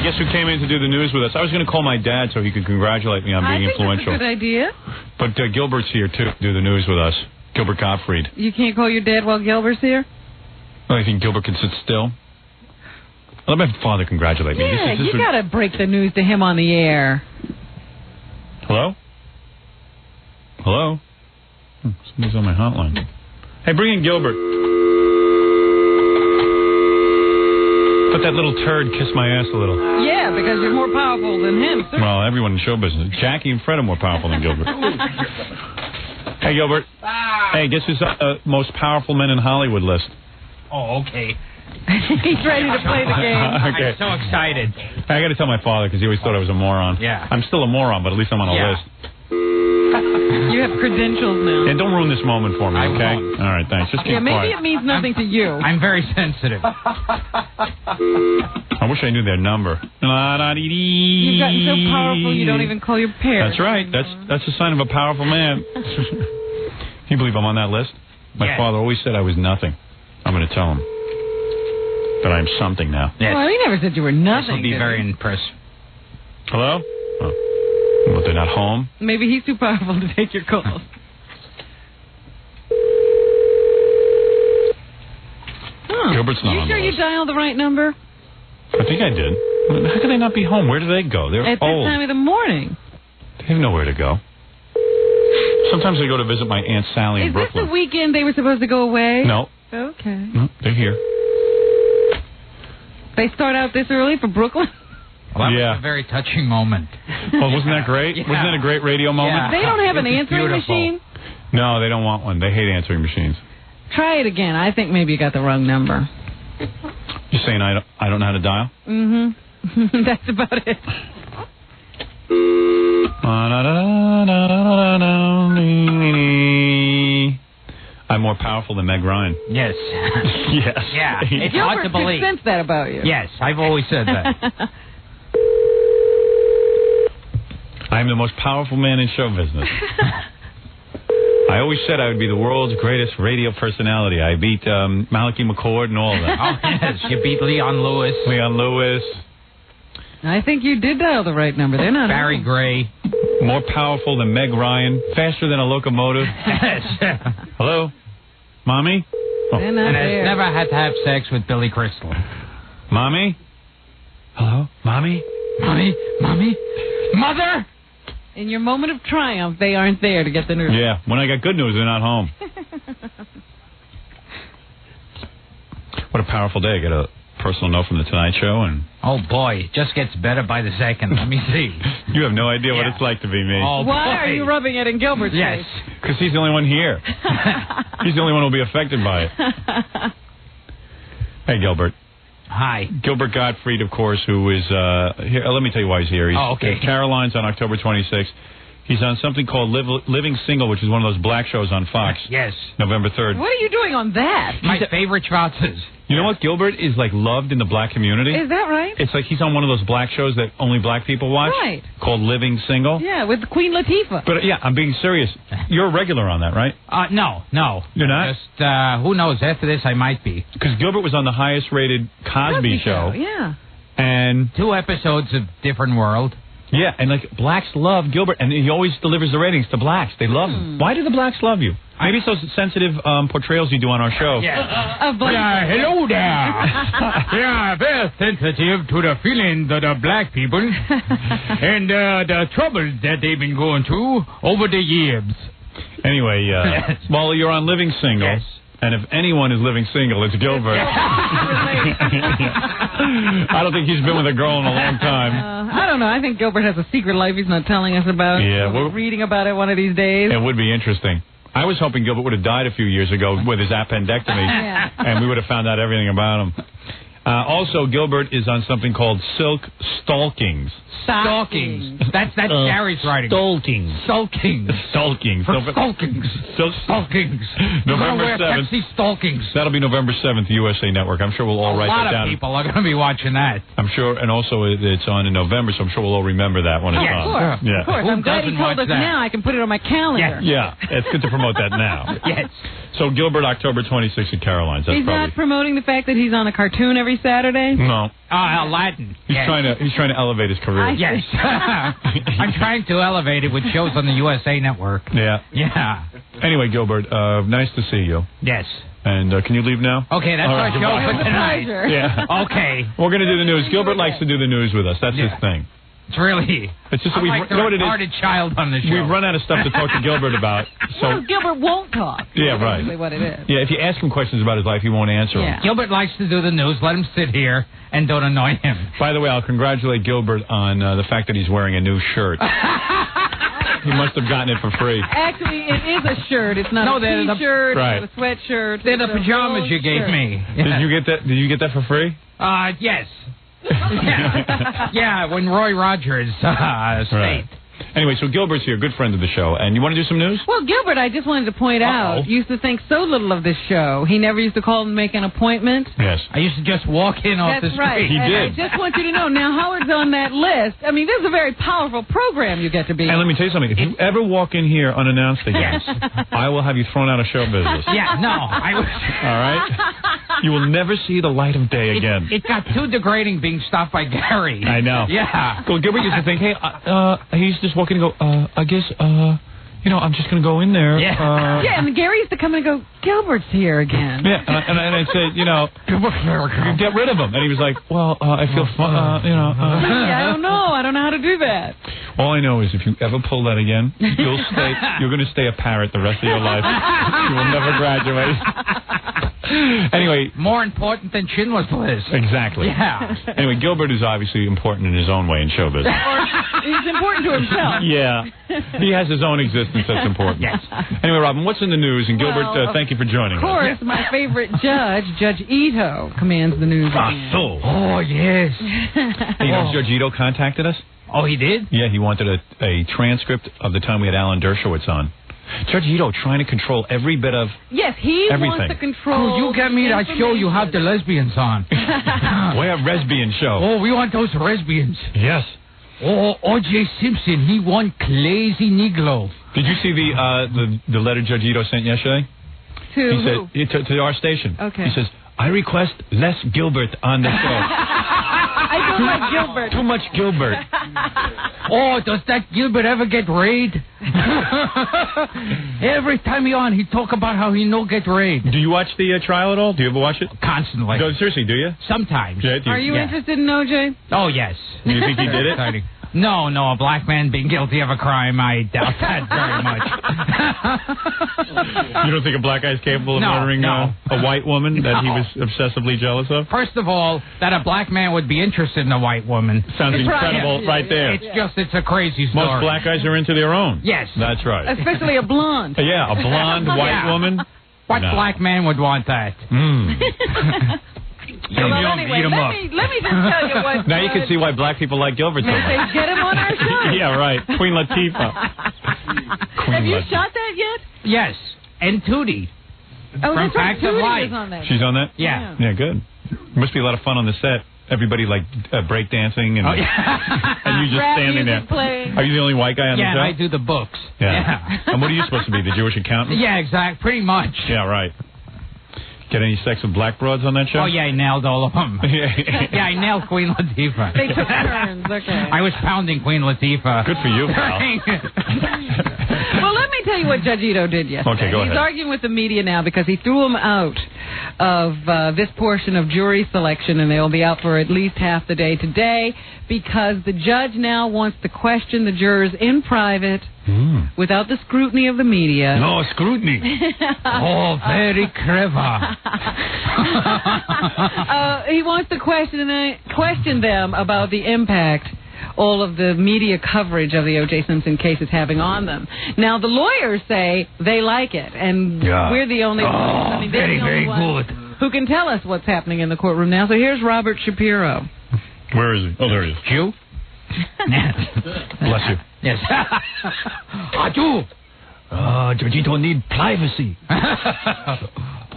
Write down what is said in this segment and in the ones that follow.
Hey, guess who came in to do the news with us? I was going to call my dad so he could congratulate me on being influential. I think that's a good idea. But Gilbert's here, too, to do the news with us. Gilbert Gottfried. You can't call your dad while Gilbert's here? Oh, you think Gilbert can sit still? Let my father congratulate me. Yeah, you got to break the news to him on the air. Hello? Hello? Somebody's on my hotline. Hey, bring in Gilbert. Let that little turd kiss my ass a little. Yeah, because you're more powerful than him, sir. Well, everyone in show business. Jackie and Fred are more powerful than Gilbert. Hey, Gilbert. Hey, guess who's most powerful men in Hollywood list? Oh, okay. He's ready to play the game. Okay. I'm so excited. I got to tell my father because he always thought I was a moron. Yeah. I'm still a moron, but at least I'm on a list. You have credentials now. And don't ruin this moment for me, I okay? won't. All right, thanks. Just keep maybe quiet. it means nothing to you. I'm very sensitive. I wish I knew their number. You've gotten so powerful you don't even call your parents. That's right. That's a sign of a powerful man. Can you believe I'm on that list? My father always said I was nothing. I'm going to tell him that I'm something now. Yes. Well, he never said you were nothing. He'll be very impressed. Hello? Oh. Well, they're not home. Maybe he's too powerful to take your calls. Gilbert's not You on sure the you list. dialed the right number? I think I did. How could they not be home? Where do they go? They're At old. this time of the morning. They have nowhere to go. Sometimes I go to visit my Aunt Sally in Is this Brooklyn. the weekend they were supposed to go away? No. Okay. No, they're here. They start out this early for Brooklyn? Well, that was a very touching moment. Well, wasn't that great? Yeah. Wasn't that a great radio moment? They don't have an It was answering beautiful. machine? No, they don't want one. They hate answering machines. Try it again. I think maybe you got the wrong number. You're saying I don't know how to dial? Mm-hmm. That's about it. I'm more powerful than Meg Ryan. Yes. Yes. Yeah. It's hard to Gilbert believe. could sense that about you. Yes, I've always said that. I'm the most powerful man in show business. I always said I would be the world's greatest radio personality. I beat Malachi McCord and all of that. Oh, yes. You beat Leon Lewis. Leon Lewis. I think you did dial the right number. They're not Barry home. Gray. More powerful than Meg Ryan. Faster than a locomotive. Yes. Hello? Mommy? Oh. They're not And has there. never had to have sex with Billy Crystal. Mommy? Hello? Mommy? Mommy? Mommy? Mother? In your moment of triumph, they aren't there to get the news. Yeah, when I got good news, they're not home. What a powerful day. I got a personal note from The Tonight Show, and Oh, boy. It just gets better by the second. Let me see. you have no idea what Yeah. it's like to be me. Oh, Why boy. are you rubbing it in Gilbert's Yes. face? Because he's the only one here. He's the only one who will be affected by it. Hey, Gilbert. Hi. Gilbert Gottfried, of course, who is here. Let me tell you why he's here. He's okay. at Caroline's on October 26th. He's on something called Living Single, which is one of those black shows on Fox. Yes. November 3rd. What are you doing on that? My favorite schwarzes. You know what? Gilbert is like loved in the black community. Is that right? It's like he's on one of those black shows that only black people watch. Right. Called Living Single. Yeah, with Queen Latifah. But yeah, I'm being serious. You're a regular on that, right? No. You're not? Just, who knows? After this, I might be. Because Gilbert was on the highest rated Cosby show. Yeah. And 2 episodes of Different World. yeah, and like blacks love Gilbert, and he always delivers the ratings to blacks. They love him. Why do the blacks love you? Maybe it's those sensitive portrayals you do on our show. Yeah. Black. Hello there. Yeah, very sensitive to the feelings of the black people and the troubles that they've been going through over the years. Anyway, well, you're on Living Single. Yes. And if anyone is living single, it's Gilbert. I don't think he's been with a girl in a long time. I don't know. I think Gilbert has a secret life he's not telling us about. Yeah, We'll well- be reading about it one of these days. It would be interesting. I was hoping Gilbert would have died a few years ago with his appendectomy, Yeah. and we would have found out everything about him. Also, Gilbert is on something called Silk Stalkings. Stalkings. That's Gary's writing. Stalkings. Stalkings. Stalkings. For stalkings. Stalkings. You're gonna November wear 7th. Pepsi stalkings. That'll be November 7th, USA Network. I'm sure we'll all A write lot that of down. people are going to be watching that. I'm sure, and also it's on in November, so I'm sure we'll all remember that when it's Yes. on. Of course. Yeah. Of course. Who I'm glad he doesn't told watch us that? now. I can put it on my calendar. Yeah, it's good to promote that now. Yes. So Gilbert, October 26th at Caroline's. That's He's probably. not promoting the fact that he's on a cartoon every Saturday? No. Aladdin. He's trying to elevate his career. Yes. I'm trying to elevate it with shows on the USA Network. Yeah. Yeah. Anyway, Gilbert, nice to see you. Yes. And can you leave now? Okay, that's our show for tonight. Yeah. Okay. We're going to do the news. Gilbert likes to do the news with us. That's his thing. It's really... It's just I'm like the retarded child on the show. We've run out of stuff to talk to Gilbert about. So well, Gilbert won't talk. Yeah, right. That's what it is. Yeah, if you ask him questions about his life, he won't answer them. Gilbert likes to do the news. Let him sit here and don't annoy him. By the way, I'll congratulate Gilbert on the fact that he's wearing a new shirt. He must have gotten it for free. Actually, it is a shirt. It's not a T-shirt. Right. It's a sweatshirt. They're the pajamas you gave me. Did you get that? Did you get that for free? Yes. Yeah, when Roy Rogers stayed. Right. Anyway, so Gilbert's here, good friend of the show. And you want to do some news? Well, Gilbert, I just wanted to point out, used to think so little of this show. He never used to call and make an appointment. Yes. I used to just walk in off the street. That's right. He did. I just want you to know, now Howard's on that list. I mean, this is a very powerful program you get to be And let me tell you something. If you ever walk in here unannounced again, I will have you thrown out of show business. Yeah, no. All right? You will never see the light of day again. It got too degrading being stopped by Gary. I know. Yeah. Well, Gilbert used to think, hey, he's just walking and go, I guess, I'm just going to go in there. Yeah. Yeah, and Gary used to come in and go, Gilbert's here again. Yeah, and I'd say, get rid of him. And he was like, well, I feel fun, I don't know. I don't know how to do that. All I know is if you ever pull that again, you're going to stay a parrot the rest of your life. You will never graduate. Anyway. More important than Schindler's List. Exactly. Yeah. Anyway, Gilbert is obviously important in his own way in show business. He's important to himself. Yeah. He has his own existence that's important. Yes. Anyway, Robin, what's in the news? And Gilbert, thank you for joining us. Of course, my favorite judge, Judge Ito, commands the news. Oh, yes. Hey, you know, Judge Ito contacted us? Oh, he did? Yeah, he wanted a transcript of the time we had Alan Dershowitz on. Judge Ito trying to control every bit of everything. Wants to control. Oh, you get me that show you have the lesbians on. We have lesbian show. Oh, we want those lesbians. Yes. Oh, O.J. Simpson, he won crazy Negro. Did you see the letter Judge Ito sent yesterday? To he said to our station. Okay. He says, I request less Gilbert on the show. I don't like Gilbert. Too much Gilbert. Oh, does that Gilbert ever get raid? Every time he on, he talk about how he no get raid. Do you watch the trial at all? Do you ever watch it? Constantly. No, seriously, do you? Sometimes. Yeah, Are you interested in OJ? Oh, yes. Do you think he did it? No, a black man being guilty of a crime, I doubt that very much. You don't think a black guy is capable of murdering a white woman that he was obsessively jealous of? First of all, that a black man would be interested in a white woman. Sounds incredible right there. It's a crazy story. Most black guys are into their own. Yes. That's right. Especially a blonde. Yeah, a blonde white woman. What black man would want that? Well, anyway, let me just tell you what. Now you can see why black people like Gilbert so much. They get him on our show. Yeah, right. Queen Latifah. Have you shot that yet? Yes. And Tootie. Oh, From Facts of Life. On that. She's on that? Yeah. Yeah, good. Must be a lot of fun on the set. Everybody like breakdancing and and you just standing there. Playing. Are you the only white guy on the show? Yeah, I do the books. Yeah. And what are you supposed to be, the Jewish accountant? Yeah, exactly. Pretty much. Yeah, right. Get any sex with black broads on that show? Oh, yeah, I nailed all of them. Yeah, I nailed Queen Latifah. They took turns, okay. I was pounding Queen Latifah. Good for you, pal. Well, let me tell you what Judge Ito did yesterday. Okay, go ahead. He's arguing with the media now because he threw him out of this portion of jury selection, and they'll be out for at least half the day today because the judge now wants to question the jurors in private without the scrutiny of the media. No scrutiny. Oh, very clever. He wants to question them about the impact all of the media coverage of the O.J. Simpson case is having on them. Now, the lawyers say they like it, and we're the only ones. I mean, very, very good. Who can tell us what's happening in the courtroom now. So here's Robert Shapiro. Where is he? Oh, there he is. Jew? Bless you. Yes. Jew. Judge Ito need privacy.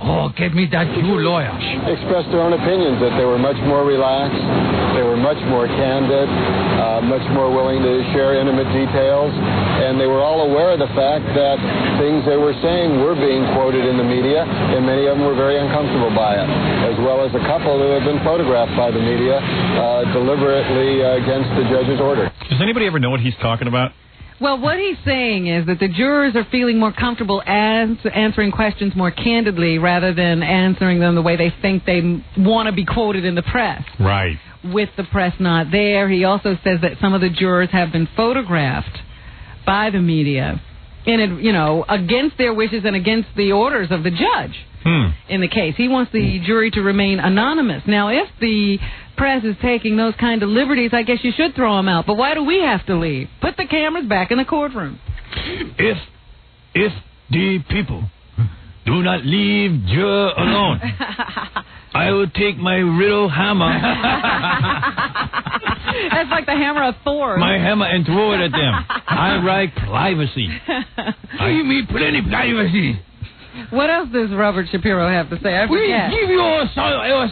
Oh, get me that Jew lawyer. Expressed their own opinions that they were much more relaxed, they were much more candid, much more willing to share intimate details, and they were all aware of the fact that things they were saying were being quoted in the media, and many of them were very uncomfortable by it, as well as a couple who have been photographed by the media deliberately against the judge's order. Does anybody ever know what he's talking about? Well, what he's saying is that the jurors are feeling more comfortable answering questions more candidly rather than answering them the way they think they want to be quoted in the press. Right. With the press not there. He also says that some of the jurors have been photographed by the media, against their wishes and against the orders of the judge in the case. He wants the jury to remain anonymous. Now, if the press is taking those kind of liberties, I guess you should throw them out. But why do we have to leave? Put the cameras back in the courtroom. If the people do not leave juror alone, I will take my riddle hammer. That's like the hammer of Thor. My hammer and throw it at them. I like privacy. Give me plenty privacy. What else does Robert Shapiro have to say? I forget. We give you does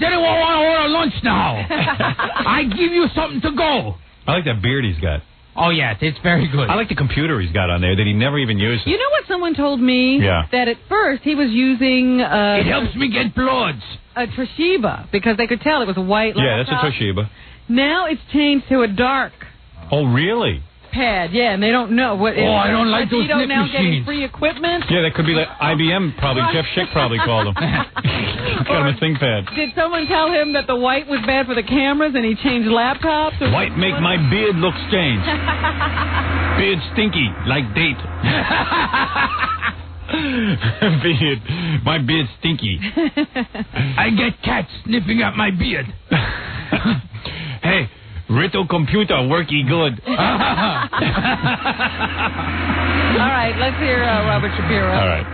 anyone want to order lunch now? I give you something to go. I like that beard he's got. Oh, yes, it's very good. I like the computer he's got on there that he never even uses. You know what someone told me? Yeah. That at first he was using... it helps me get bloods. A Toshiba, because they could tell it was a white laptop. Yeah, that's a Toshiba. Now it's changed to a dark... Oh, really? Pad, yeah, and they don't know what. Oh, I don't like those snip now machines. Getting free equipment. Yeah, that could be like IBM. Probably Jeff Schick probably called him. Got him a ThinkPad. Did someone tell him that the white was bad for the cameras and he changed laptops? Or white make my beard look strange. Beard stinky like date. My beard stinky. I get cats sniffing at my beard. Hey. Rito computer worky good. All right, let's hear Robert Shapiro. All right.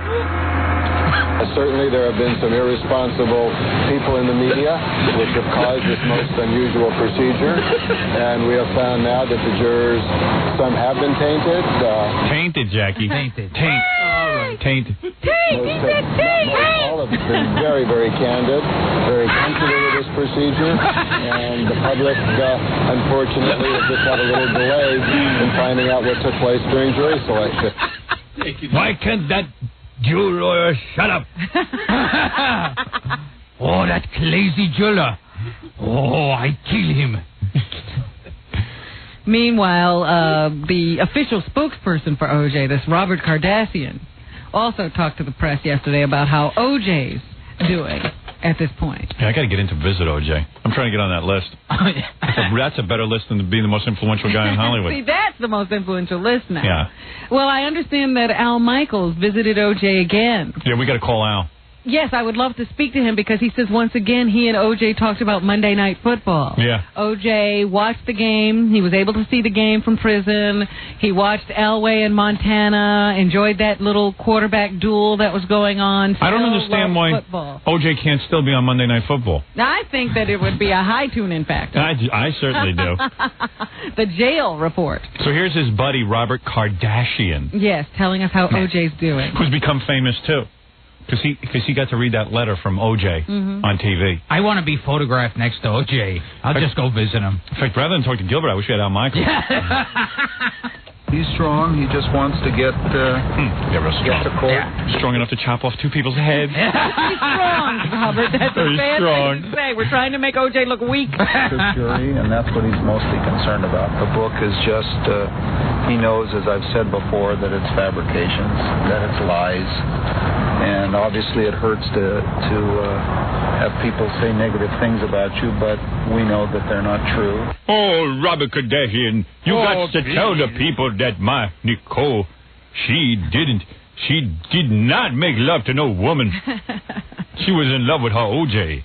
Certainly there have been some irresponsible people in the media which have caused this most unusual procedure, and we have found now that the jurors, some have been tainted. Tainted, Jackie. Tainted. Taint. Taint. All have been very, very candid, very comfortable with this procedure, and the public, unfortunately, have just had a little delay in finding out what took place during jury selection. Why can't that Jew lawyer shut up? Oh, that crazy jeweler. Oh, I kill him. Meanwhile, the official spokesperson for OJ, this Robert Kardashian, also talked to the press yesterday about how OJ's doing at this point. Yeah, I got to get in to visit OJ. I'm trying to get on that list. That's a better list than being the most influential guy in Hollywood. See, that's the most influential list now. Yeah. Well, I understand that Al Michaels visited OJ again. Yeah, we got to call Al. Yes, I would love to speak to him because he says once again he and OJ talked about Monday Night Football. Yeah. OJ watched the game. He was able to see the game from prison. He watched Elway in Montana, enjoyed that little quarterback duel that was going on. I don't understand why OJ can't still be on Monday Night Football. I think that it would be a high tune-in factor. I certainly do. The jail report. So here's his buddy, Robert Kardashian. Yes, telling us how OJ's doing. Who's become famous, too. Because he got to read that letter from OJ on TV. I want to be photographed next to OJ. I'll just go visit him. In fact, rather than talk to Gilbert, I wish we had Al Michaels. He's strong. He just wants to get to court. Yeah. Strong enough to chop off two people's heads. He's strong, Robert. That's a bad thing to say. We're trying to make OJ look weak. Jury, and that's what he's mostly concerned about. The book is just, he knows, as I've said before, that it's fabrications, that it's lies. And obviously it hurts to have people say negative things about you, but we know that they're not true. Oh, Robert Kardashian, you got to tell the people that my Nicole, she did not make love to no woman. She was in love with her OJ.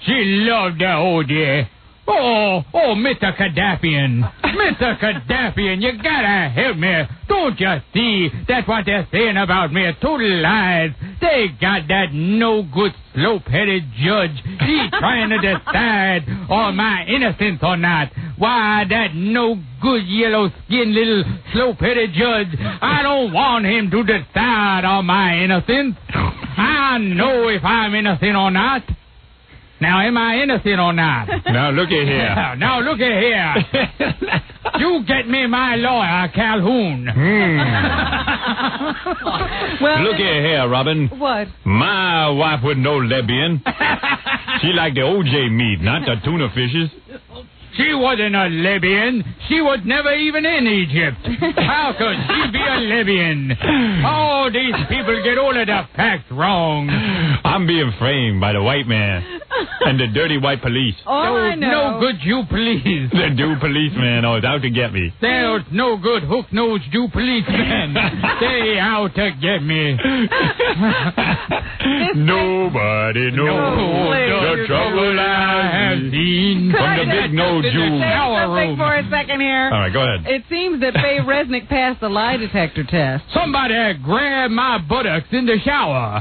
She loved that OJ. Oh, Mr. Kadaffian. Mr. Kadaffian, you gotta help me. Don't you see that's what they're saying about me? Total lies. They got that no-good, slope-headed judge. He's trying to decide on my innocence or not. Why, that no-good, yellow-skinned little slope-headed judge, I don't want him to decide on my innocence. I know if I'm innocent or not. Now, am I innocent or not? Now, look at here. Now, look at here. You get me my lawyer, Calhoun. Well, Look at here, Robin. What? My wife was no lesbian. She liked the OJ meat, not the tuna fishes. She wasn't a Libyan. She was never even in Egypt. How could she be a Libyan? Oh, these people get all of the facts wrong. I'm being framed by the white man and the dirty white police. All I know. No good Jew police. The Jew policeman is out to get me. There's no good hook-nosed Jew policemen. They out to get me. Nobody knows the trouble I have seen from the big nose Jew. Something for a second here. All right, go ahead. It seems that Faye Resnick passed the lie detector test. Somebody grabbed my buttocks in the shower.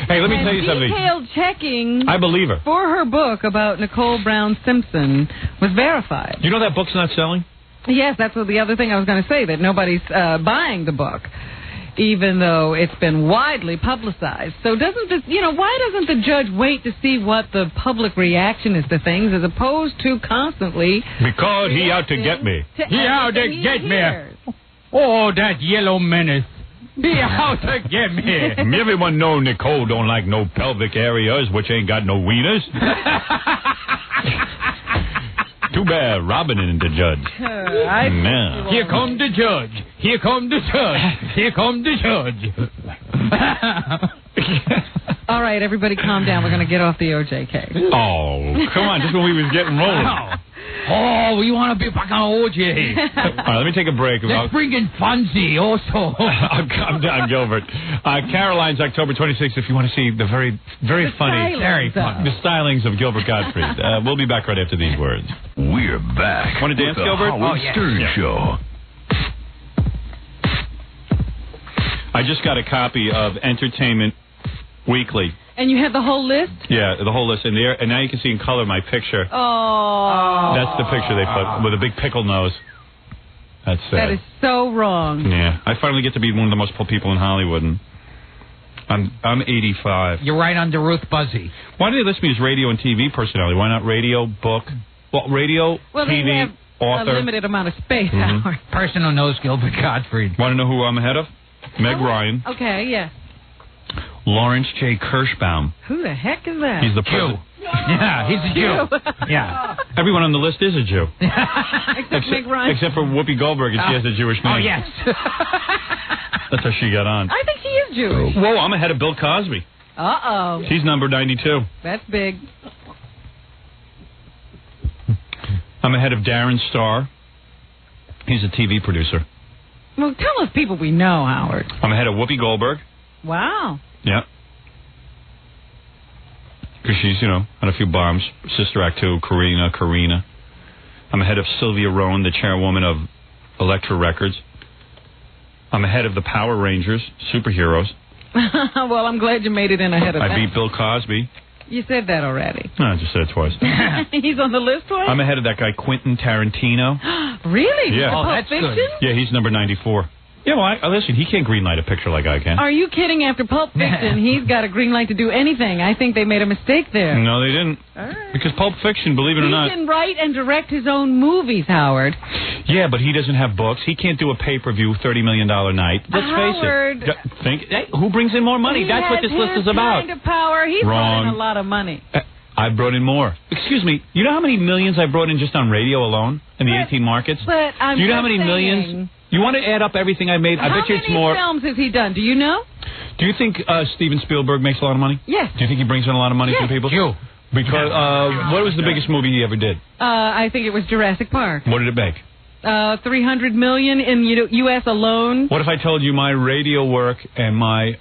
Hey, let me tell you something. Detailed checking I believe her. for her book about Nicole Brown Simpson was verified. You know that book's not selling? Yes, that's what the other thing I was going to say, that nobody's buying the book, even though it's been widely publicized. So why doesn't the judge wait to see what the public reaction is to things as opposed to constantly... Because he out to get me. He out to get me. Oh, that yellow menace. He out to get me. Everyone know Nicole don't like no pelvic areas which ain't got no wieners. Too bad Robin isn't the judge. Now. Here come the judge. Here come the judge. Here come the judge. All right, everybody calm down. We're going to get off the OJ case. Oh, come on, just when we was getting rolling. Oh, we want to be back on OJ. All right, let me take a break. Let's bring in Fonzie also. I'm Gilbert. Caroline's October 26th, if you want to see the very, very funny, the stylings of Gilbert Gottfried. We'll be back right after these words. We're back. Want to dance, with the Gilbert? Howard Stern Show. I just got a copy of Entertainment Weekly. And you have the whole list? Yeah, the whole list in there. And now you can see in color my picture. Oh. That's the picture they put with a big pickle nose. That's sad. That is so wrong. Yeah. I finally get to be one of the most popular people in Hollywood. And I'm 85. You're right under Ruth Buzzy. Why do they list me as radio and TV personality? Why not radio, book? Well, radio, TV, they have author. a limited amount of space, Howard. Person who knows Gilbert Gottfried. Want to know who I'm ahead of? Meg Ryan. Okay, yeah. Lawrence J. Kirschbaum. Who the heck is that? He's the Jew. Yeah, he's a Jew. Yeah. Everyone on the list is a Jew. Except Meg Ryan. Except for Whoopi Goldberg, and she has a Jewish name. Oh, yes. That's how she got on. I think she is Jewish. Whoa, I'm ahead of Bill Cosby. Uh-oh. He's number 92. That's big. I'm ahead of Darren Star. He's a TV producer. Well, tell us people we know, Howard. I'm ahead of Whoopi Goldberg. Wow. Yeah. Because she's, on a few bombs. Sister Act 2, Karina. I'm ahead of Sylvia Rowan, the chairwoman of Elektra Records. I'm ahead of the Power Rangers, superheroes. Well, I'm glad you made it in ahead of that. I beat Bill Cosby. You said that already. No, I just said it twice. He's on the list twice? I'm ahead of that guy, Quentin Tarantino. Really? Yeah. Pulp Fiction? Good. Yeah, he's number 94. Yeah, well, listen, he can't greenlight a picture like I can. Are you kidding? After Pulp Fiction, he's got a green light to do anything. I think they made a mistake there. No, they didn't. Because Pulp Fiction, believe it or not... He can write and direct his own movies, Howard. Yeah, but he doesn't have books. He can't do a pay-per-view $30 million night. Let's Howard, face it. Hey, who brings in more money? That's what this list is about. Kind of power. He's brought in Wrong. a lot of money. I brought in more. Excuse me. You know how many millions I brought in just on radio alone in the 18 markets? But I'm Do you know how just many saying, millions? You want to add up everything I made? I bet you it's more. How many films has he done? Do you know? Do you think Steven Spielberg makes a lot of money? Yes. Do you think he brings in a lot of money from people? Jew. Because what was the biggest movie he ever did? I think it was Jurassic Park. What did it make? $300 million in U.S. alone. What if I told you my radio work and my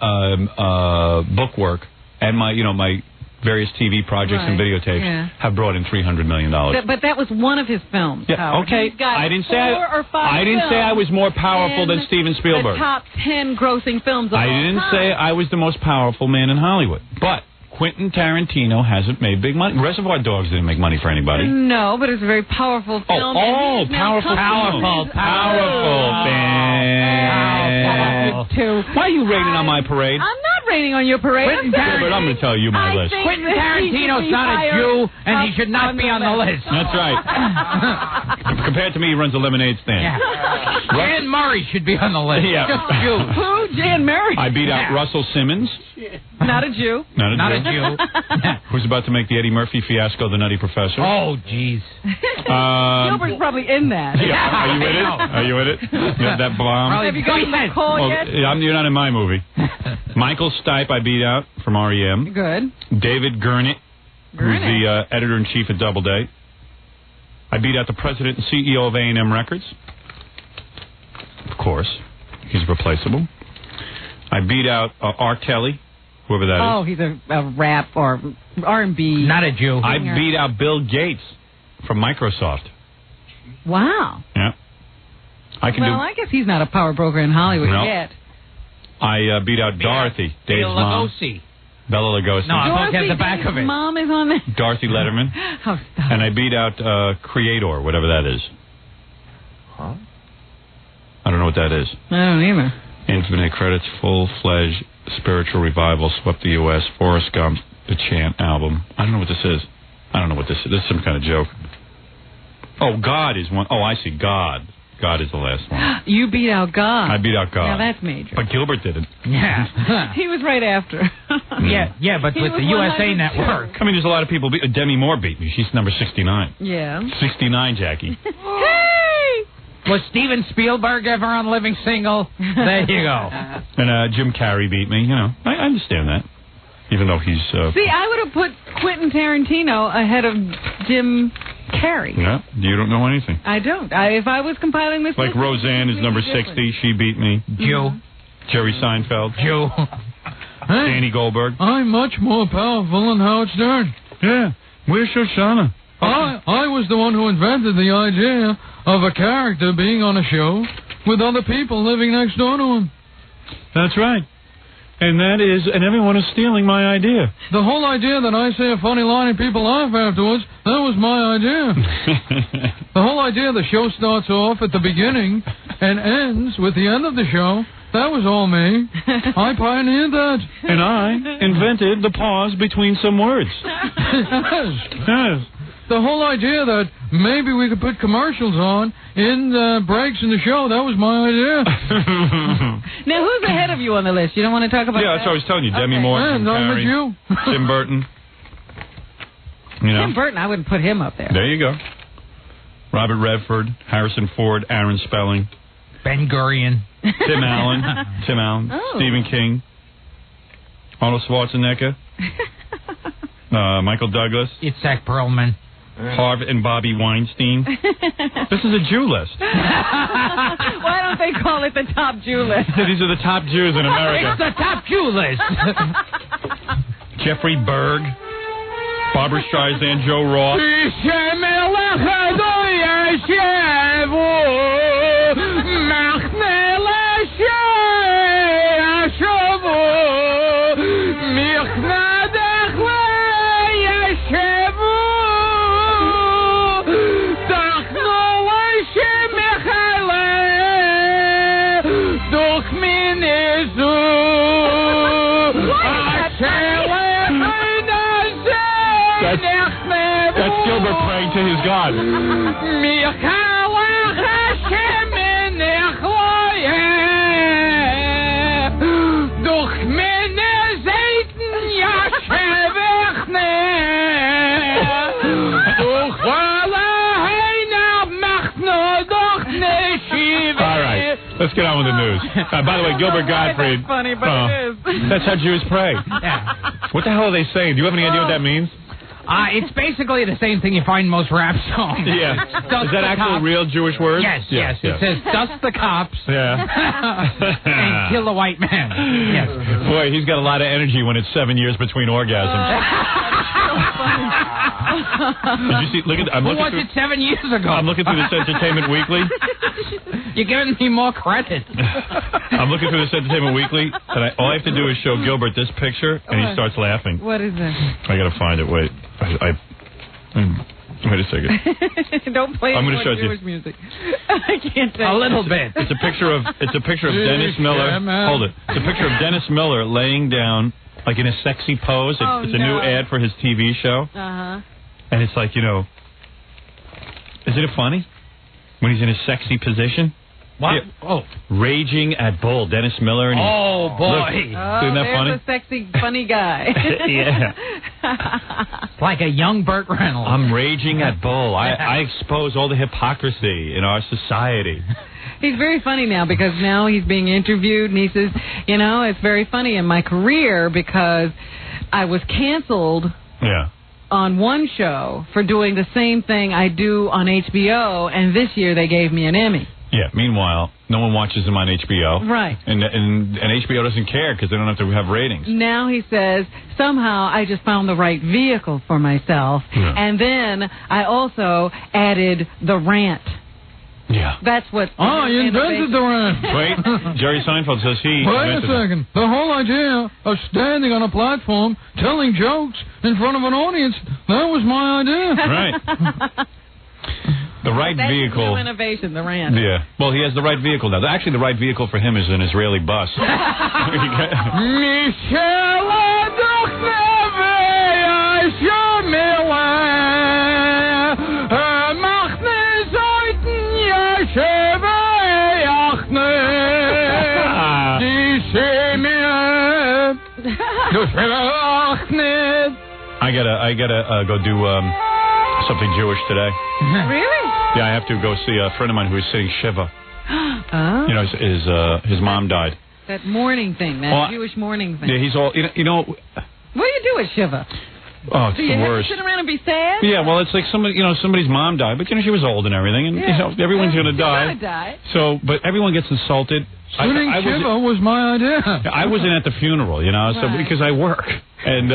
book work and my my various TV projects and videotapes have brought in $300 million? But that was one of his films. Yeah, Howard. okay. He's got I didn't say four or five I didn't say I was more powerful than Steven Spielberg. The top 10 grossing films of I all didn't time. say I was the most powerful man in Hollywood. But Quentin Tarantino hasn't made big money. Reservoir Dogs didn't make money for anybody. No, but it's a very powerful film. Powerful. Why are you raining on my parade? I'm not raining on your parade. Yeah, but I'm going to tell you my list. Quentin Tarantino's not a Jew, and he should not be on the list. That's right. Compared to me, he runs a lemonade stand. Yeah. Jan Murray should be on the list. Yeah. Just Jews. Who? Jan Murray. I beat out Russell Simmons. Not a Jew. Not a Jew. Who's about to make the Eddie Murphy fiasco, The Nutty Professor. Oh, jeez. Gilbert's probably in that. Yeah. Are you in it? Are you in it? That bomb? Have you gotten that call yet? You're not in my movie. Michael Stipe I beat out from R.E.M. Good. David Gurnett, who's the editor-in-chief at Doubleday. I beat out the president and CEO of A&M Records. Of course. He's replaceable. I beat out R. Kelly, whoever that is. Oh, he's a rap or R&B. Not a Jew. I beat out Bill Gates from Microsoft. Wow. Yeah. I guess he's not a power broker in Hollywood yet. I beat out Dorothy, Dave's mom. Bella Lugosi. No, I'm looking at the back of it. Mom is on there. Dorothy Letterman. Oh, stop. And I beat out Creator, whatever that is. Huh? I don't know what that is. I don't either. Infinite Credits, Full-Fledged Spiritual Revival, Swept the U.S., Forrest Gump, The Chant album. I don't know what this is. I don't know what this is. This is some kind of joke. Oh, God is one. Oh, I see. God. God is the last one. You beat out God. I beat out God. Now that's major. But Gilbert didn't. Yeah. He was right after. Yeah, but with the USA Network. I mean, there's a lot of people. Demi Moore beat me. She's number 69. Yeah. 69, Jackie. Hey! Was Steven Spielberg ever on Living Single? There you go. And Jim Carrey beat me. You know, I understand that. Even though he's... See, I would have put Quentin Tarantino ahead of Jim Carrey. Yeah, you don't know anything. I don't. If I was compiling this... Like Roseanne is number 60. She beat me. Jew. Jerry Seinfeld. Jew. Danny Goldberg. I'm much more powerful than Howard Stern. Yeah. Where's Shoshana? I was the one who invented the idea of a character being on a show with other people living next door to him. That's right. And everyone is stealing my idea. The whole idea that I say a funny line and people laugh afterwards, that was my idea. The whole idea the show starts off at the beginning and ends with the end of the show, that was all me. I pioneered that. And I invented the pause between some words. Yes. The whole idea that maybe we could put commercials on in the breaks in the show, that was my idea. Now, who's ahead of you on the list? You don't want to talk about that? Yeah, that's what I was telling you. Demi Moore, And I'm with Carrey, you. Tim Burton. You know? Tim Burton, I wouldn't put him up there. There you go. Robert Redford, Harrison Ford, Aaron Spelling. Ben Gurion. Tim Allen. Oh. Stephen King. Arnold Schwarzenegger. Michael Douglas. Itzhak Perlman. Harvey and Bobby Weinstein. This is a Jew list. Why don't they call it the top Jew list? These are the top Jews in America. It's the top Jew list. Jeffrey Berg. Barbara Streisand, Joe Roth. That's Gilbert praying to his God. All right, let's get on with the news. By the way, Gilbert Gottfried. That's funny, but it is. That's how Jews pray. Yeah. What the hell are they saying? Do you have any idea what that means? It's basically the same thing you find in most rap songs. Yeah. Dust Is that the actual cops. real Jewish word? Yes. It says, dust the cops Yeah. and kill the white man. Yes. Boy, he's got a lot of energy when it's 7 years between orgasms. Did you see? Look at. Who was it 7 years ago? I'm looking through this Entertainment Weekly. You're giving me more credit. I'm looking through this Entertainment Weekly, and all I have to do is show Gilbert this picture, and he starts laughing. What is that? I gotta find it. Wait. Wait a second. Don't play I'm gonna show Jewish you. music. I can't take A little bit. It's a picture of Dennis Miller. Hold it. It's a picture of Dennis Miller laying down like in a sexy pose. It's a new ad for his TV show. Uh-huh. And it's like, isn't it funny when he's in a sexy position? What? Yeah. Oh. Raging at Bull, Dennis Miller. And Oh, boy. Oh, isn't that funny? there's a sexy, funny guy. Yeah. It's like a young Burt Reynolds. I'm raging at Bull. I expose all the hypocrisy in our society. He's very funny now because now he's being interviewed and he says, it's very funny in my career because I was canceled on one show for doing the same thing I do on HBO, and this year they gave me an Emmy. Yeah, meanwhile, no one watches him on HBO. Right. And HBO doesn't care because they don't have to have ratings. Now he says, somehow I just found the right vehicle for myself. Yeah. And then I also added the rant. Yeah. That's what... Oh, you invented the rant. Wait, Jerry Seinfeld says he Wait a invented it. second. The whole idea of standing on a platform, telling jokes in front of an audience, that was my idea. Right. The right That's vehicle. new innovation, the rant. Yeah. Well, he has the right vehicle now. Actually, the right vehicle for him is an Israeli bus. I gotta go do something Jewish today. Really? Yeah, I have to go see a friend of mine who's sitting Shiva. Oh. His mom died. That mourning thing, that Jewish mourning thing. Yeah, he's all What do you do at Shiva? Oh, it's Do you the have worst. to sit around and be sad? Yeah, well, it's like somebody's mom died, but she was old and everything, and everyone's gonna die. She's gonna die. So, but everyone gets insulted. Sitting Shiva was my idea. I wasn't at the funeral, so Right. because I work, and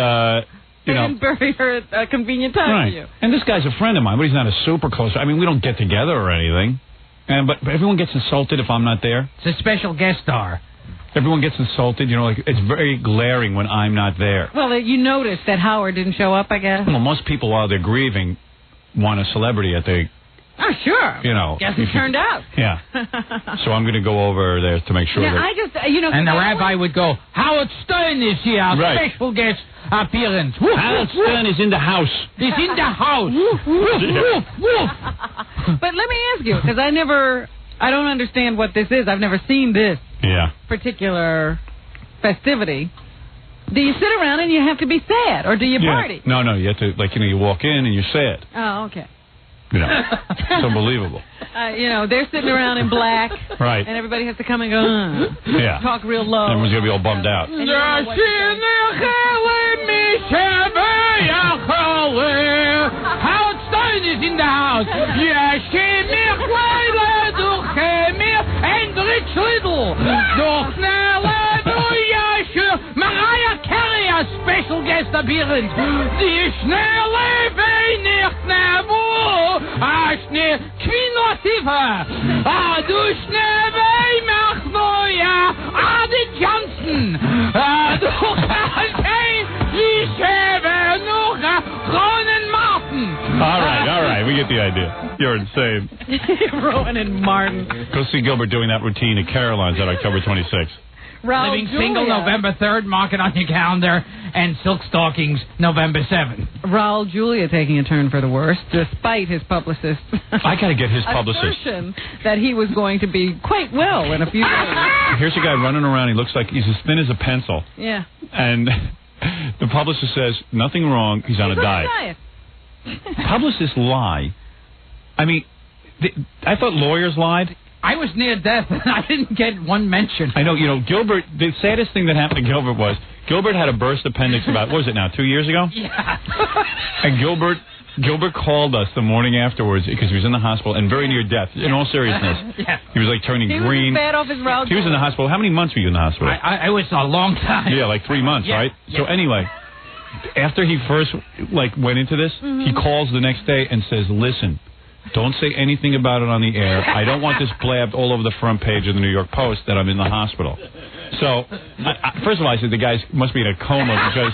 They didn't bury her at a convenient time for you. And this guy's a friend of mine, but he's not a super close. I mean, we don't get together or anything. But everyone gets insulted if I'm not there. It's a special guest star. Everyone gets insulted. It's very glaring when I'm not there. Well, you noticed that Howard didn't show up, I guess. Well, most people, while they're grieving, want a celebrity at the. Oh, sure. Guess who turned out? Yeah. So I'm going to go over there to make sure Yeah, that. I just, And the rabbi would go, Howard Stern is here, Right. special guest appearance. Howard Stern is in the house. He's in the house. But let me ask you, because I don't understand what this is. I've never seen this particular festivity. Do you sit around and you have to be sad, or do you party? No, you have to, you walk in and you're sad. Oh, okay. It's unbelievable. They're sitting around in black. Right. And everybody has to come and go, Yeah. talk real low. Everyone's going to be all bummed out. And you don't know what to say. Howard Stern is in the house. And Rich Little. Mariah Carey, a special guest appearance. Die schnelle Weihnachtsnabo. Queen Latifah. Du schnelle Weihnachtsneujahr. Adi Johnson. Du Hurricane. Ronan Martin. All right. We get the idea. You're insane. Rowan and Martin. Go see Gilbert doing that routine at Caroline's on October 26th. Raul Living Julia. single November 3rd, mark it on your calendar, and Silk Stockings November 7th. Raul Julia taking a turn for the worse, despite his publicist. I got to get his publicist. assertion that he was going to be quite well in a few days. Here's a guy running around. He looks like he's as thin as a pencil. Yeah. And the publicist says, nothing wrong. He's on a diet. Publicists lie. I mean, I thought lawyers lied. I was near death, and I didn't get one mention. I know, Gilbert, the saddest thing that happened to Gilbert was, Gilbert had a burst appendix about, what was it now, 2 years ago? Yeah. And Gilbert called us the morning afterwards because he was in the hospital and very near death, in all seriousness. Yeah. He was turning green. He was bad off his Raul He was in the hospital. How many months were you in the hospital? I was a long time. Yeah, like 3 months, right? Yeah. So anyway, after he first went into this, he calls the next day and says, listen, don't say anything about it on the air. I don't want this blabbed all over the front page of the New York Post that I'm in the hospital. So, first of all, I said the guy must be in a coma because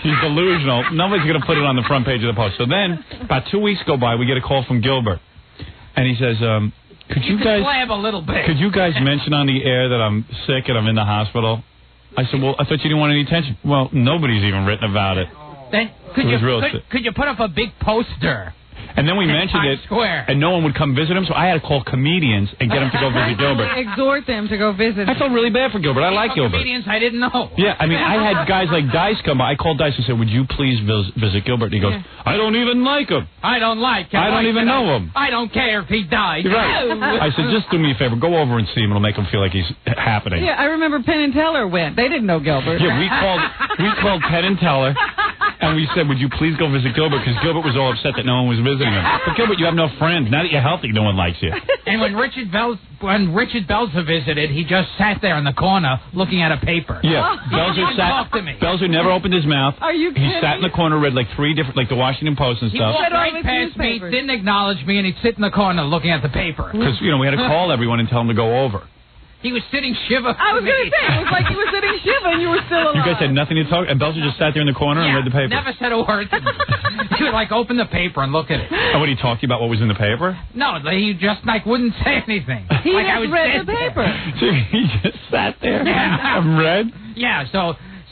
He's delusional. Nobody's going to put it on the front page of the Post. So then, about 2 weeks go by, we get a call from Gilbert. And he says, could you guys blab a little bit. Could you guys mention on the air that I'm sick and I'm in the hospital? I said, well, I thought you didn't want any attention. Well, nobody's even written about it. Then could you put up a big poster? And then we mentioned it, and no one would come visit him, so I had to call comedians and get them to go visit Gilbert. Exhort them to go visit. I felt really bad for Gilbert. I like Gilbert. Comedians I didn't know. Yeah, I mean, I had guys like Dice come by. I called Dice and said, would you please visit Gilbert? And he goes, I don't even like him. I don't like him. I don't even know him. I don't care if he dies. You're right. I said, just do me a favor. Go over and see him. It'll make him feel like he's happening. Yeah, I remember Penn and Teller went. They didn't know Gilbert. Yeah, we called Penn and Teller. And we said, would you please go visit Gilbert? Because Gilbert was all upset that no one was visiting him. But Gilbert, you have no friends. Now that you're healthy, no one likes you. And when Richard Belzer visited, he just sat there in the corner looking at a paper. Yeah, Belzer never opened his mouth. Are you kidding? He sat in the corner, read like 3 different, like the Washington Post and stuff. He walked right past me, didn't acknowledge me, and he'd sit in the corner looking at the paper. Because, we had to call everyone and tell them to go over. He was sitting shiver. I was going to say, it was like he was sitting shiver and you were still alive. You guys had nothing to talk, and Belzer just sat there in the corner and read the paper. Never said a word. He would open the paper and look at it. And would he talk to you about what was in the paper? No, he just wouldn't say anything. He just read the paper. So he just sat there and read? Yeah,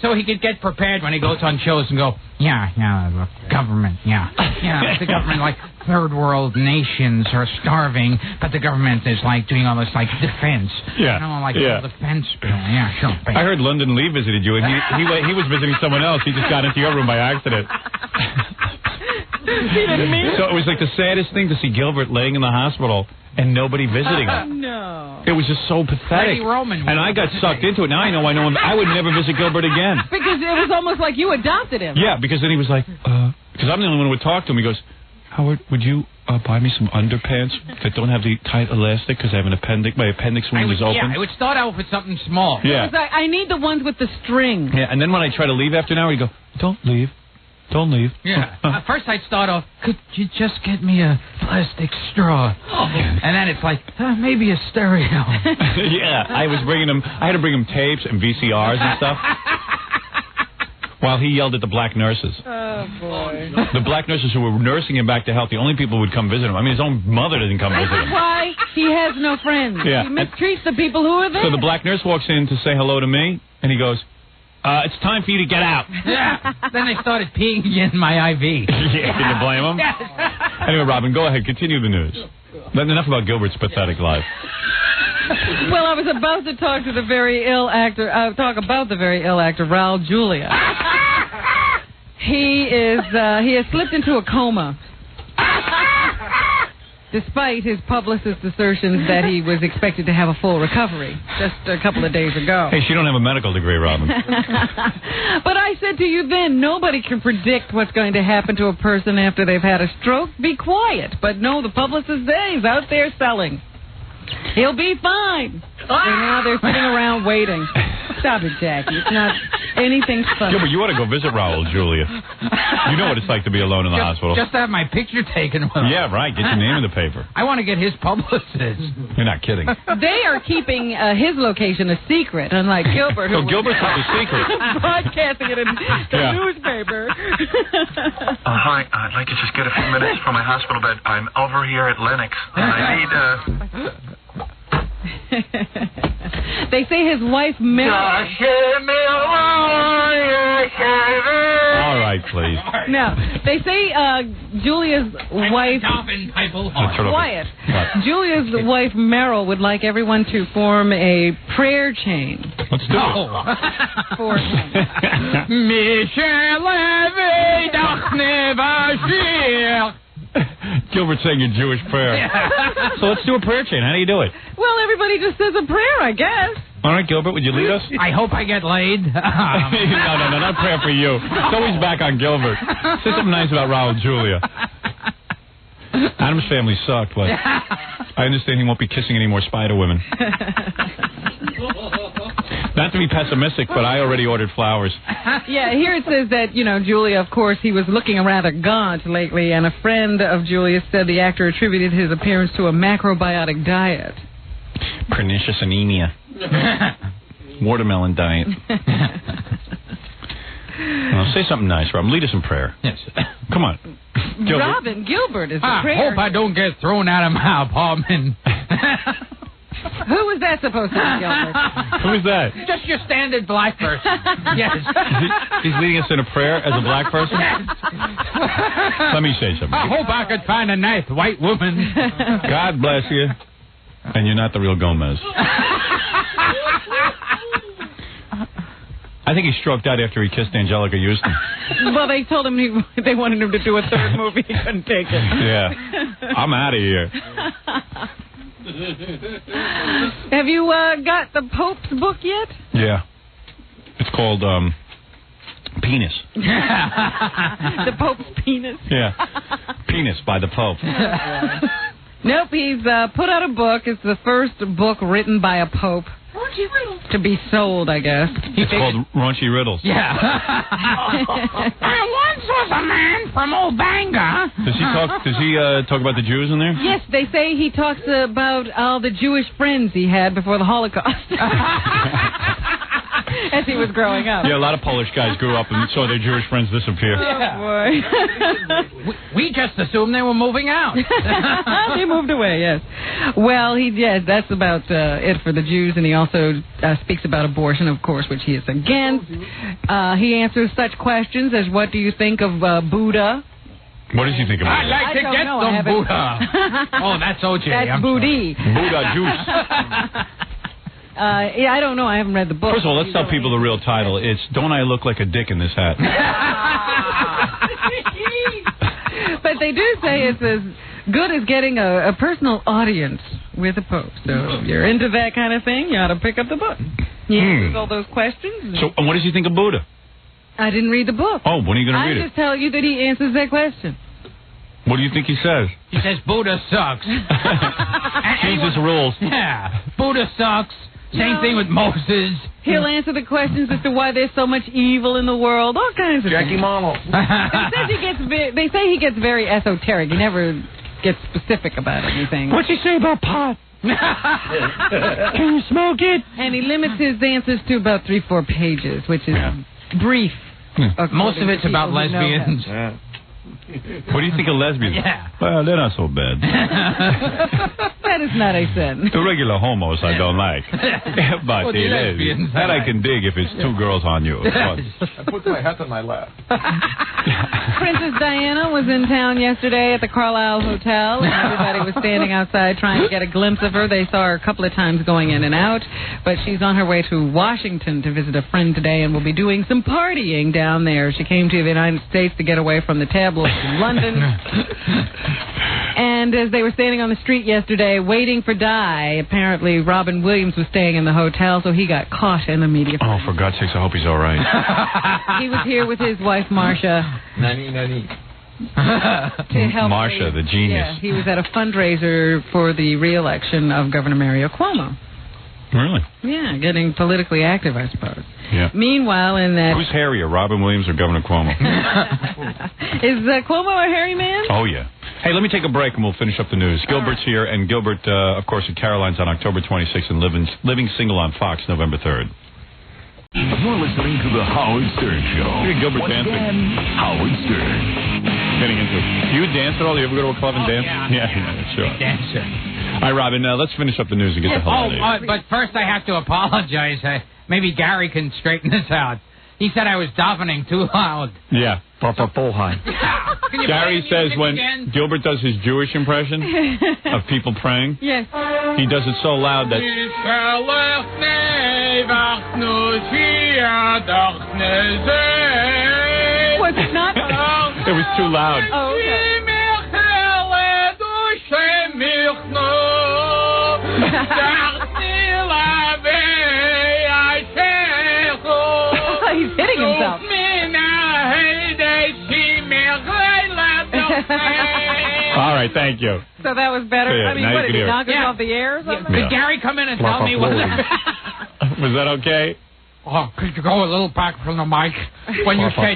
so he could get prepared when he goes on shows and go, the government, the government, third world nations are starving, but the government is doing all this defense. Yeah. Defense bill. Yeah, sure. I heard London Lee visited you, and he was visiting someone else. He just got into your room by accident. He didn't mean it. So it was the saddest thing to see Gilbert laying in the hospital and nobody visiting him. No. It was just so pathetic. And I got sucked into it. Now I know him. I would never visit Gilbert again. Because it was almost like you adopted him. Yeah, because then he was like, because I'm the only one who would talk to him. He goes, Howard, would you buy me some underpants that don't have the tight elastic because I have an appendix. My appendix wound is open. Yeah, I would start out with something small. Yeah. It was I need the ones with the string. Yeah, and then when I try to leave after an hour, he'd go, don't leave. Don't leave. Yeah. First I'd start off, could you just get me a plastic straw? And then it's maybe a stereo. Yeah, I had to bring him tapes and VCRs and stuff. While he yelled at the black nurses. Oh, boy. The black nurses who were nursing him back to health, the only people who would come visit him. I mean, his own mother didn't come visit him. That's why he has no friends. Yeah. He mistreats the people who are there. So the black nurse walks in to say hello to me, and he goes, it's time for you to get out. Yeah. Then they started peeing in my IV. Yeah, can you blame them? Yes. Anyway, Robin, go ahead. Continue the news. Enough about Gilbert's pathetic life. Well, I was about to talk to the very ill actor. Talk about the very ill actor, Raul Julia. He has slipped into a coma. Despite his publicist's assertions that he was expected to have a full recovery just a couple of days ago. Hey, she don't have a medical degree, Robin. But I said to you then, nobody can predict what's going to happen to a person after they've had a stroke. Be quiet. But no, the publicist there, he's out there selling. He'll be fine. And now they're sitting around waiting. Stop it, Jackie. It's not anything funny. Yeah, but you ought to go visit Raul Julia. You know what it's like to be alone in the hospital. Just have my picture taken with him. Yeah, right. Get your name in the paper. I want to get his publicist. You're not kidding. They are keeping his location a secret, unlike Gilbert. So Gilbert's not a secret. Broadcasting it in the newspaper. Hi, I'd like to just get a few minutes from my hospital bed. I'm over here at Lennox, and I need They say his wife Mary. All right, please. No, they say Julia's wife. Quiet. Julia's wife Meryl would like everyone to form a prayer chain. Let's do it. For Gilbert's saying a Jewish prayer. So let's do a prayer chain. How do you do it? Well, everybody just says a prayer, I guess. All right, Gilbert, would you lead us? I hope I get laid. No, not prayer for you. It's always back on Gilbert. Say something nice about Raul Julia. Adam's family sucked, but I understand he won't be kissing any more spider women. Not to be pessimistic, but I already ordered flowers. Yeah, here it says that, Julia, of course, he was looking rather gaunt lately, and a friend of Julia said the actor attributed his appearance to a macrobiotic diet. Pernicious anemia. Watermelon diet. Well, say something nice, Robin. Lead us in prayer. Yes. Come on. Gilbert is the I prayer. hope I don't get thrown out of my apartment. Who was that supposed to be, Gilbert? Who is that? Just your standard black person. Yes. He's leading us in a prayer as a black person? Yes. Let me say something. I hope I could find a nice white woman. God bless you. And you're not the real Gomez. I think he stroked out after he kissed Angelica Houston. Well, they told him they wanted him to do a third movie. He couldn't take it. Yeah. I'm out of here. Have you got the Pope's book yet? Yeah. It's called, Penis. The Pope's penis? Yeah. Penis by the Pope. Nope, he's put out a book. It's the first book written by a Pope. To be sold, I guess. It's called Raunchy Riddles. Yeah. I once was a man from old Bangor. Does he talk about the Jews in there? Yes, they say he talks about all the Jewish friends he had before the Holocaust. As he was growing up. Yeah, a lot of Polish guys grew up and saw their Jewish friends disappear. Yeah. Oh, boy. we just assumed they were moving out. They moved away, yes. Well, that's about it for the Jews, and he also speaks about abortion, of course, which he is against. He answers such questions as, what do you think of Buddha? What does he think about I'd it? like to get some Buddha. Oh, that's OJ. That's booty. Buddha juice. Yeah, I don't know. I haven't read the book. First of all, let's tell people the real title. It's Don't I Look Like a Dick in This Hat? But they do say it's as good as getting a personal audience with a Pope. So if you're into that kind of thing, you ought to pick up the book. He answers all those questions. So, and what does he think of Buddha? I didn't read the book. Oh, when are you going to read it? I'm just telling you that he answers that question. What do you think he says? He says Buddha sucks. Jesus rules. Yeah. Buddha sucks. Same thing with Moses. He'll answer the questions as to why there's so much evil in the world, all kinds of Jackie things. Mono. They say he gets very esoteric. He never gets specific about anything. What's he say about pot? Can you smoke it? And he limits his answers to about 3-4 pages, which is brief. Most of it's about lesbians. What do you think of lesbians? Yeah. Well, they're not so bad. That is not a sin. The regular homos I don't like. But the lesbians, that I can dig if it's two girls on you. I put my hat on my lap. Princess Diana was in town yesterday at the Carlisle Hotel, and everybody was standing outside trying to get a glimpse of her. They saw her a couple of times going in and out, but she's on her way to Washington to visit a friend today and will be doing some partying down there. She came to the United States to get away from the tabloids in London. And as they were standing on the street yesterday waiting for Di, apparently Robin Williams was staying in the hotel, so he got caught in the media. Oh, for God's sakes, I hope he's all right. He was here with his wife, Marcia. Nani. To help Marcia, the genius. Yeah, he was at a fundraiser for the re-election of Governor Mario Cuomo. Really? Yeah, getting politically active, I suppose. Yeah. Meanwhile, in that... Who's hairier, Robin Williams or Governor Cuomo? Is Cuomo a hairy man? Oh, yeah. Hey, let me take a break and we'll finish up the news. Gilbert's here, and Gilbert, of course, at Caroline's on October 26th and Living Single on Fox November 3rd. You're listening to the Howard Stern Show. Look at Gilbert Once dancing. again, Howard Stern. Getting into it. Do you dance at all? Do you ever go to a club and dance? Yeah, sure. Dancer. All right, Robin, let's finish up the news and get the hell out of here. But first I have to apologize. Maybe Gary can straighten this out. He said I was davening too loud. Yeah. Gary says when Gilbert does his Jewish impression of people praying, yes, he does it so loud that... Was it not? It was too loud. Oh, okay. He's hitting himself. All right, thank you. So that was better. Yeah, I mean, now what, you did can he hear knock us Yeah. off the air or something? Did Gary come in and tell me whether... Was that okay? Oh, could you go a little back from the mic? When you said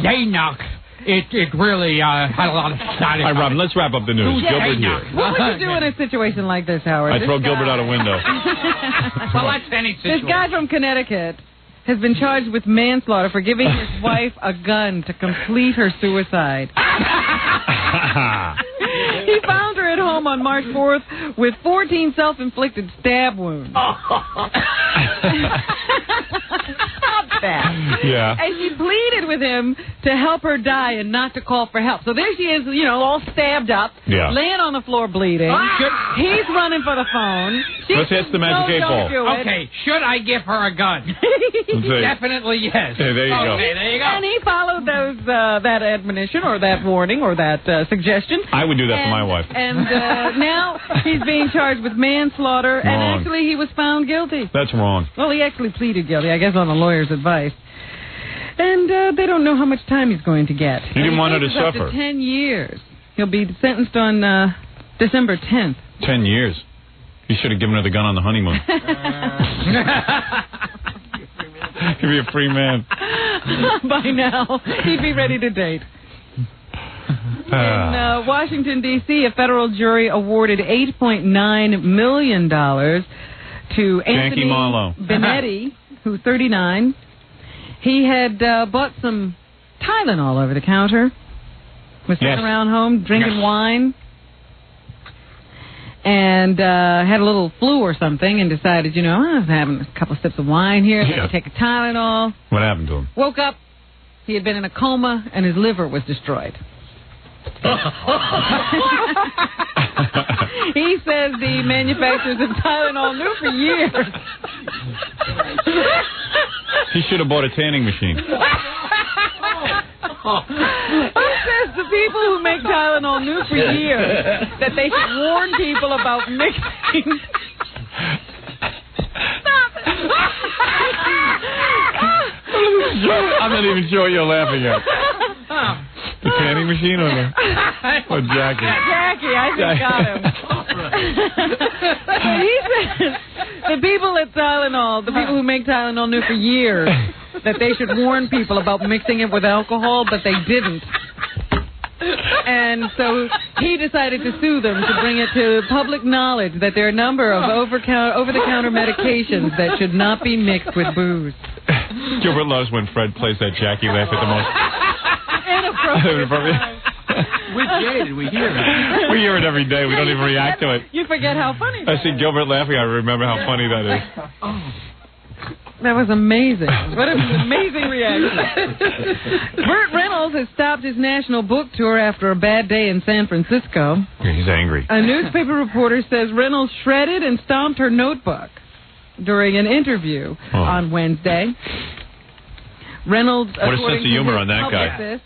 Zaynuk, it really had a lot of static. All right, Robin, let's wrap up the news. Yeah, Gilbert yeah. here. What would you do in a situation like this, Howard? I'd throw Gilbert out a window. Well, that's any This situation. guy from Connecticut has been charged with manslaughter for giving his wife a gun to complete her suicide. He found her at home on March 4th with 14 self-inflicted stab wounds. Stop that. Yeah. And she pleaded with him to help her die and not to call for help. So there she is, you know, all stabbed up, laying on the floor bleeding. He's running for the phone. Let's hit the magic 8 ball. Okay, should I give her a gun? Definitely yes. Hey, there you go. Okay, there you go. And he followed that admonition or that warning or that suggestion. I would do that for my wife. And now he's being charged with manslaughter, Wrong. and actually he was found guilty. That's wrong. Well, he actually pleaded guilty, I guess, on the lawyer's advice. And they don't know how much time he's going to get. He didn't want her to Up suffer. to 10 years. He'll be sentenced on December 10th. 10 years. He should have given her the gun on the honeymoon. He'd be a free man. By now, he'd be ready to date. In Washington, D.C., a federal jury awarded $8.9 million to Anthony Benetti, who's 39. He had bought some Tylenol over the counter, was sitting around home drinking wine, and had a little flu or something, and decided, you know, I was having a couple sips of wine here, let me take a Tylenol. What happened to him? Woke up, he had been in a coma, and his liver was destroyed. He says the manufacturers of Tylenol knew for years. He should have bought a tanning machine. He says the people who make Tylenol knew for years that they should warn people about mixing. I'm not even sure you're laughing at. The tanning machine or Jackie? Jackie, I just got him. He says the people at Tylenol, the people who make Tylenol knew for years that they should warn people about mixing it with alcohol, but they didn't. And so he decided to sue them to bring it to public knowledge that there are a number of over-the-counter medications that should not be mixed with booze. Gilbert loves when Fred plays that Jackie laugh at the most. Which day did we hear it? We hear it every day. We don't even react to it. You forget how funny I see Gilbert laughing. I remember how funny that is. That was amazing. What an amazing reaction. Burt Reynolds has stopped his national book tour after a bad day in San Francisco. He's angry. A newspaper reporter says Reynolds shredded and stomped her notebook during an interview on Wednesday. Reynolds, what a sense of humor on that guy.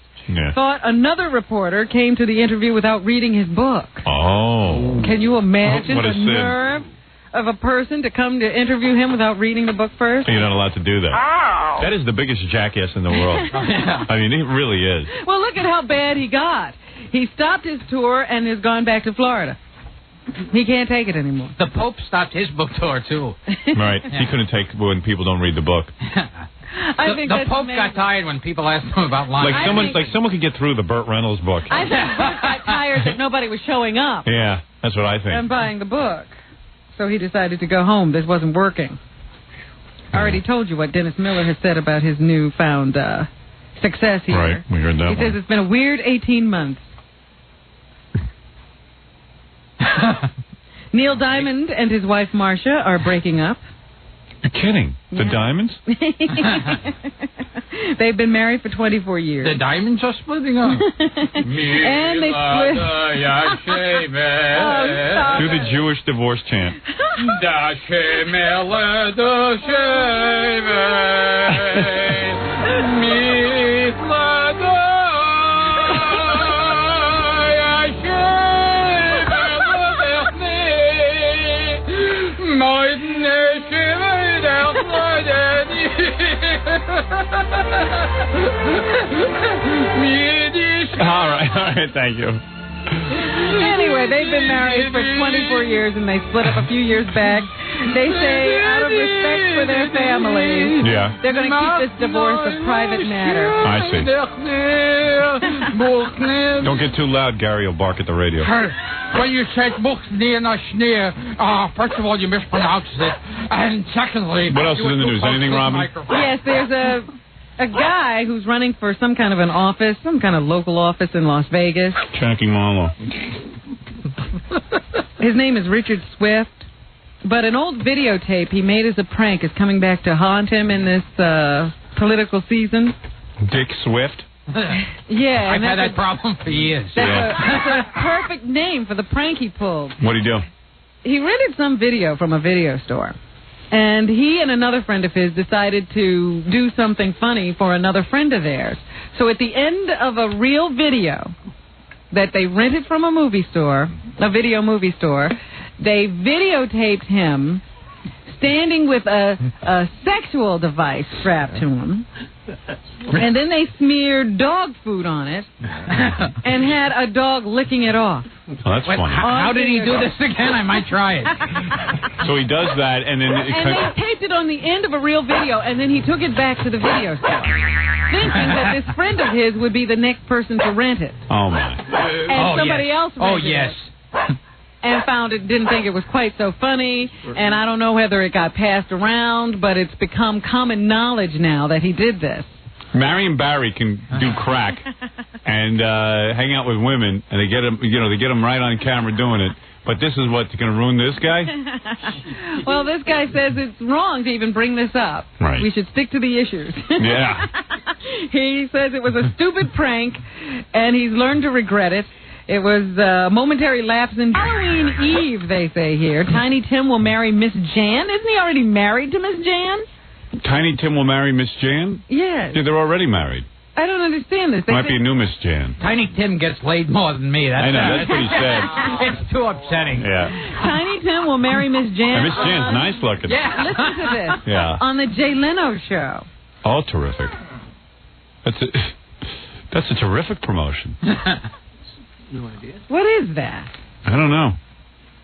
Thought another reporter came to the interview without reading his book. Oh. Can you imagine what a the nerve of a person to come to interview him without reading the book first? You're not allowed to do that. Oh. That is the biggest jackass in the world. I mean, he really is. Well, look at how bad he got. He stopped his tour and has gone back to Florida. He can't take it anymore. The Pope stopped his book tour, too. Right. He couldn't take when people don't read the book. I think the Pope got tired when people asked him about lying. Like someone could get through the Burt Reynolds book. I think the Pope got tired that nobody was showing up. Yeah, that's what I think. And buying the book. So he decided to go home. This wasn't working. I already told you what Dennis Miller has said about his newfound success here. Right, we heard that He says it's been a weird 18 months. Neil Diamond and his wife Marcia are breaking up. You're kidding. The Diamonds? They've been married for 24 years. The Diamonds are splitting up. And they split. Do the Jewish divorce chant. All right, thank you. Anyway, they've been married for 24 years, and they split up a few years back. They say, out of respect for their families, Yeah. they're going to keep this divorce a private matter. I see. Don't get too loud, Gary. You'll bark at the radio. When you said Buchsneer, not Schneer, first of all, you mispronounced it. And secondly... What else is in the news? Anything, Robin? Yes, there's a guy who's running for some kind of an office, some kind of local office in Las Vegas. Tracking Marlowe. His name is Richard Swift. But an old videotape he made as a prank is coming back to haunt him in this political season. Dick Swift? Yeah. I've had that problem for years. That's a perfect name for the prank he pulled. What'd he do? He rented some video from a video store. And he and another friend of his decided to do something funny for another friend of theirs. So at the end of a real video that they rented from a movie store, a video movie store, they videotaped him standing with a sexual device strapped to him. And then they smeared dog food on it and had a dog licking it off. Oh, that's funny. How did he do this again? I might try it. So he does that, and then... And they taped it on the end of a real video, and then he took it back to the video store, thinking that this friend of his would be the next person to rent it. Oh, my. And somebody else rented yes. it. And didn't think it was quite so funny, and I don't know whether it got passed around, but it's become common knowledge now that he did this. Marion Barry can do crack and hang out with women, and they get him right on camera doing it. But this is what's going to ruin this guy? Well, this guy says it's wrong to even bring this up. Right. We should stick to the issues. Yeah. He says it was a stupid prank, and he's learned to regret it. It was a momentary lapse in Halloween Eve, they say here. Tiny Tim will marry Miss Jan. Isn't he already married to Miss Jan? Tiny Tim will marry Miss Jan? Yes. Yeah, they're already married. I don't understand this. Might be a new Miss Jan. Tiny Tim gets laid more than me. I know, that's what he said. It's too upsetting. Yeah. Tiny Tim will marry Miss Jan. And Miss Jan's nice looking. Yeah, listen to this. Yeah. On the Jay Leno show. Oh, terrific. That's a terrific promotion. No idea. What is that? I don't know.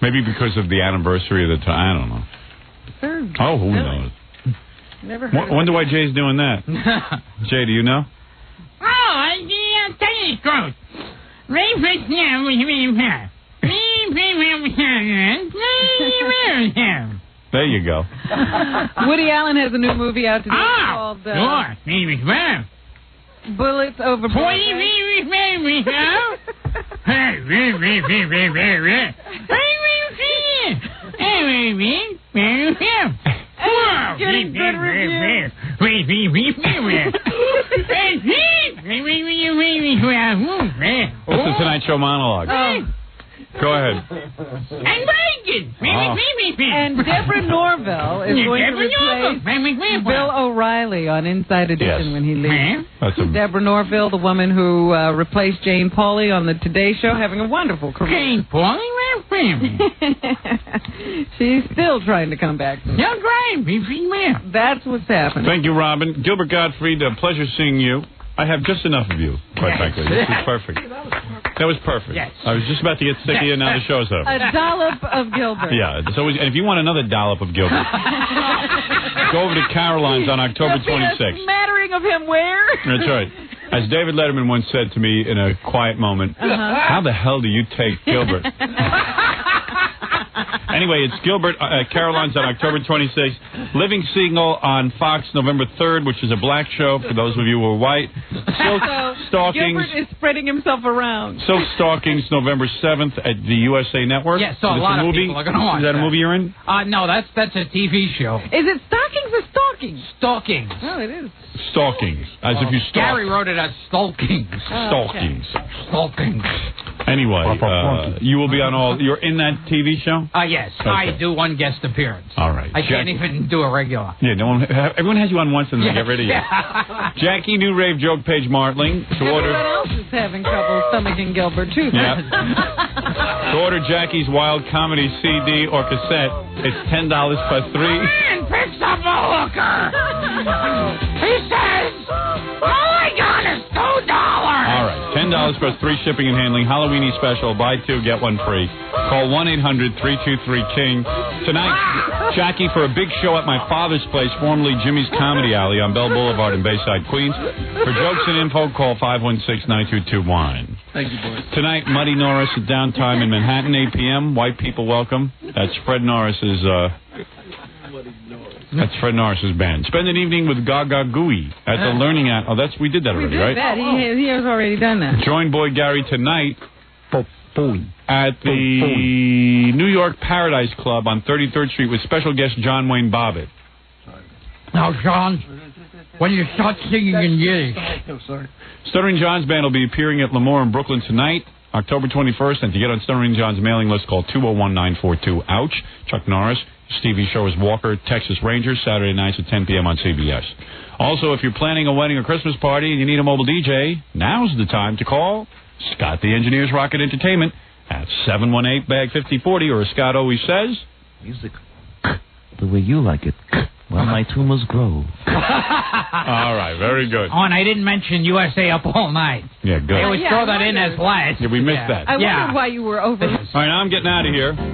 Maybe because of the anniversary of the time. I don't know. Oh, who knows? Never heard Wonder why Jay's doing that. Jay, do you know? Oh, I'll tell you the truth. There you go. Woody Allen has a new movie out today called Bullets Over Getting good reviews. What's the Tonight Show monologue? Go ahead. And Deborah Norville is going to replace Bill O'Reilly on Inside Edition when he leaves. Deborah Norville, the woman who replaced Jane Pauley on the Today Show, having a wonderful career. Jane Pauley? She's still trying to come back. That's what's happening. Thank you, Robin. Gilbert Gottfried, a pleasure seeing you. I have just enough of you, quite frankly. This is perfect. That was perfect. Yes. I was just about to get sick of you, now the show's over. A dollop of Gilbert. Yeah, it's always, and if you want another dollop of Gilbert, go over to Caroline's on October 26th. A smattering of him where? That's right. As David Letterman once said to me in a quiet moment, how the hell do you take Gilbert? Anyway, it's Gilbert Caroline's on October 26th. Living Seagull on Fox November 3rd, which is a black show for those of you who are white. Silk Stalkings. Gilbert is spreading himself around. Silk Stalkings November 7th at the USA Network. Yeah, so a lot of people are going to watch Is that a movie you're in? No, that's a TV show. Is it Stockings or Stalkings? Stalkings. Oh, it is. Stalkings. As if you stalk. Gary wrote it as Stalkings. Stalkings. Stalkings. Anyway, you will be on all... You're in that TV show? Yes. Okay. I do one guest appearance. All right. I can't even do a regular. Yeah, everyone has you on once and then they get rid of you. Jackie, New Rave Joke Page Martling. Everyone else is having trouble stomaching Gilbert, too. Yeah. To order Jackie's Wild Comedy CD or cassette, it's $10 plus 3. Man picks up a hooker. He says, all I got is $2. All right. $10 plus 3 shipping and handling. Halloweeny special. Buy 2, get 1 free. Call 1-800-323-KING. Tonight... Jackie, for a big show at my father's place, formerly Jimmy's Comedy Alley on Bell Boulevard in Bayside, Queens. For jokes and info, call 516-9221. Thank you, boys. Tonight, Muddy Norris at Downtime in Manhattan, 8 p.m. White people welcome. That's Fred Norris's... That's Fred Norris's band. Spend an evening with Gaga Gooey at the Learning At. Oh, we did that already, right? He has already done that. Join Boy Gary tonight at the New York Paradise Club on 33rd Street with special guest John Wayne Bobbitt. Now, John, when you start singing in Yiddish. Stuttering John's band will be appearing at Lemoore in Brooklyn tonight, October 21st. And to get on Stuttering John's mailing list, call 201-942-OUCH. Chuck Norris. Stevie Show is Walker, Texas Rangers, Saturday nights at 10 p.m. on CBS. Also, if you're planning a wedding or Christmas party and you need a mobile DJ, now's the time to call Scott the Engineer's Rocket Entertainment at 718-BAG-5040, or as Scott always says... Music the way you like it, while my tumors grow. All right, very good. Oh, and I didn't mention USA Up All Night. Yeah, good. They always throw that in as last. Yeah, we missed that. I wondered why you were over. All right, now I'm getting out of here.